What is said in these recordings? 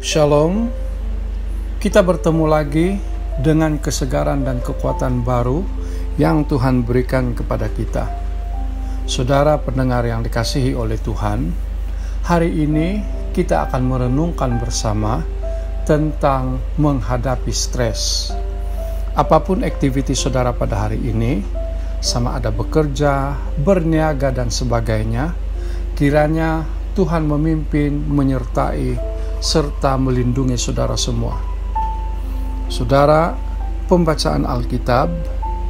Shalom, kita bertemu lagi dengan kesegaran dan kekuatan baru yang Tuhan berikan kepada kita. Saudara pendengar yang dikasihi oleh Tuhan, hari ini kita akan merenungkan bersama tentang menghadapi stres. Apapun aktiviti saudara pada hari ini, sama ada bekerja, berniaga dan sebagainya, kiranya Tuhan memimpin, menyertai, serta melindungi saudara semua. Saudara, pembacaan Alkitab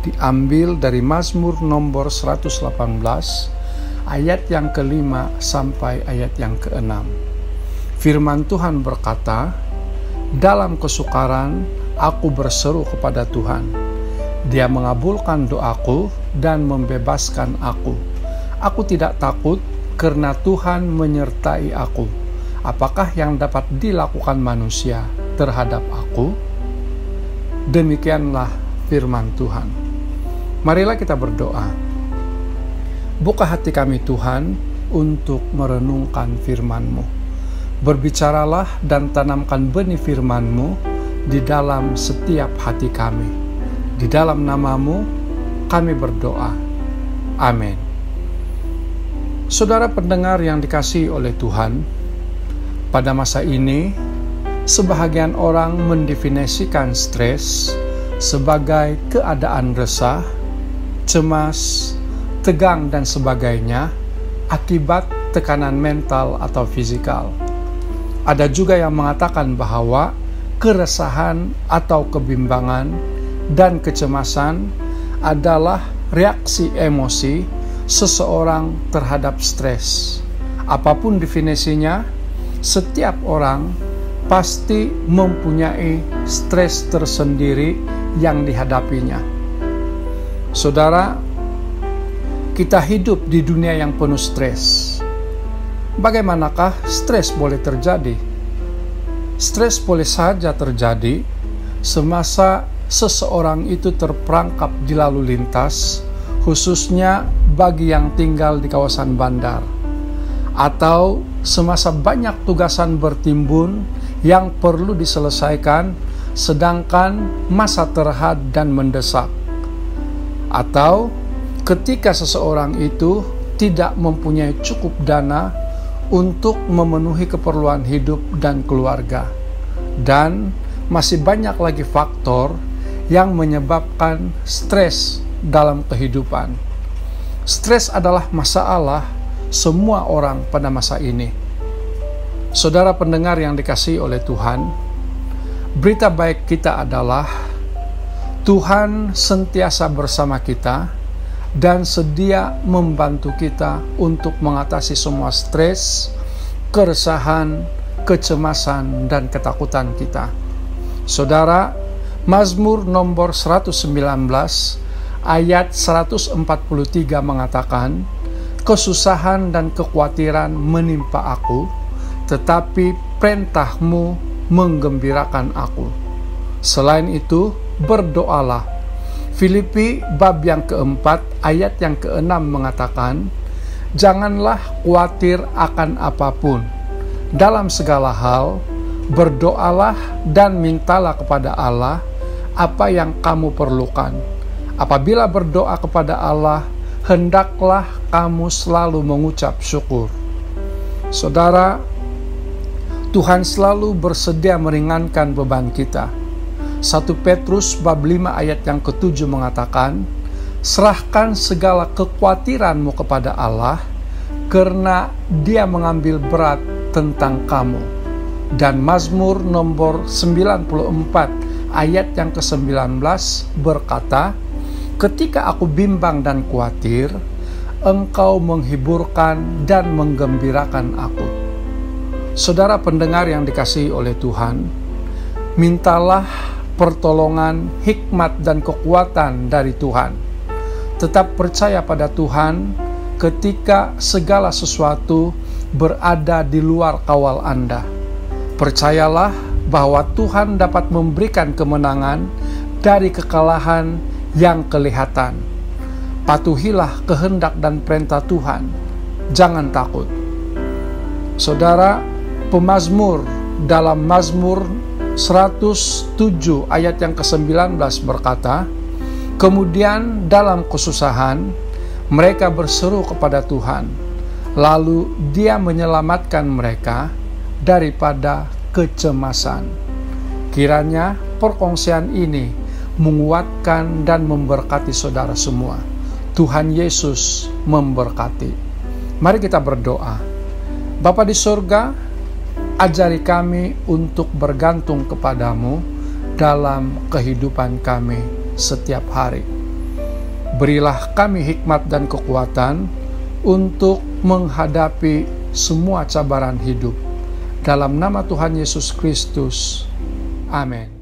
diambil dari Mazmur nomor 118 ayat yang ke-5 sampai ayat yang ke-6. Firman Tuhan berkata, "Dalam kesukaran aku berseru kepada Tuhan. Dia mengabulkan doaku dan membebaskan aku. Aku tidak takut karena Tuhan menyertai aku. Apakah yang dapat dilakukan manusia terhadap aku?" Demikianlah firman Tuhan. Marilah kita berdoa. Buka hati kami Tuhan untuk merenungkan firman-Mu. Berbicaralah dan tanamkan benih firman-Mu di dalam setiap hati kami. Di dalam nama-Mu kami berdoa. Amin. Saudara pendengar yang dikasihi oleh Tuhan, pada masa ini, sebahagian orang mendefinisikan stres sebagai keadaan resah, cemas, tegang, dan sebagainya akibat tekanan mental atau fisikal. Ada juga yang mengatakan bahwa keresahan atau kebimbangan dan kecemasan adalah reaksi emosi seseorang terhadap stres. Apapun definisinya, setiap orang pasti mempunyai stres tersendiri yang dihadapinya. Saudara, kita hidup di dunia yang penuh stres. Bagaimanakah stres boleh terjadi? Stres boleh saja terjadi semasa seseorang itu terperangkap di lalu lintas, khususnya bagi yang tinggal di kawasan bandar, atau semasa banyak tugasan bertimbun yang perlu diselesaikan sedangkan masa terhad dan mendesak, atau ketika seseorang itu tidak mempunyai cukup dana untuk memenuhi keperluan hidup dan keluarga, dan masih banyak lagi faktor yang menyebabkan stres dalam kehidupan. Stres adalah masalah semua orang pada masa ini. Saudara pendengar yang dikasihi oleh Tuhan, berita baik kita adalah Tuhan sentiasa bersama kita dan sedia membantu kita untuk mengatasi semua stres, keresahan, kecemasan, dan ketakutan kita. Saudara, Mazmur nomor 119 ayat 143 mengatakan, "Kesusahan dan kekhawatiran menimpa aku, tetapi perintah-Mu menggembirakan aku." Selain itu, berdoalah. Filipi bab yang keempat ayat yang keenam mengatakan, "Janganlah khawatir akan apapun. Dalam segala hal, berdoalah dan mintalah kepada Allah apa yang kamu perlukan. Apabila berdoa kepada Allah, hendaklah kamu selalu mengucap syukur." Saudara, Tuhan selalu bersedia meringankan beban kita. 1 Petrus bab 5 ayat yang ke-7 mengatakan, "Serahkan segala kekhawatiranmu kepada Allah, karena Dia mengambil berat tentang kamu." Dan Mazmur nomor 94 ayat yang ke-19 berkata, "Ketika aku bimbang dan khawatir, Engkau menghiburkan dan menggembirakan aku." Saudara pendengar yang dikasihi oleh Tuhan, mintalah pertolongan, hikmat, dan kekuatan dari Tuhan. Tetap percaya pada Tuhan ketika segala sesuatu berada di luar kawal Anda. Percayalah bahwa Tuhan dapat memberikan kemenangan dari kekalahan yang kelihatan. Patuhilah kehendak dan perintah Tuhan. Jangan takut. Saudara, pemazmur dalam Mazmur 107 ayat yang ke-19 berkata, kemudian dalam kesusahan mereka berseru kepada Tuhan, lalu Dia menyelamatkan mereka daripada kecemasan. Kiranya perkongsian ini menguatkan dan memberkati saudara semua. Tuhan Yesus memberkati. Mari kita berdoa. Bapa di surga, ajari kami untuk bergantung kepadamu dalam kehidupan kami setiap hari. Berilah kami hikmat dan kekuatan untuk menghadapi semua cabaran hidup. Dalam nama Tuhan Yesus Kristus. Amin.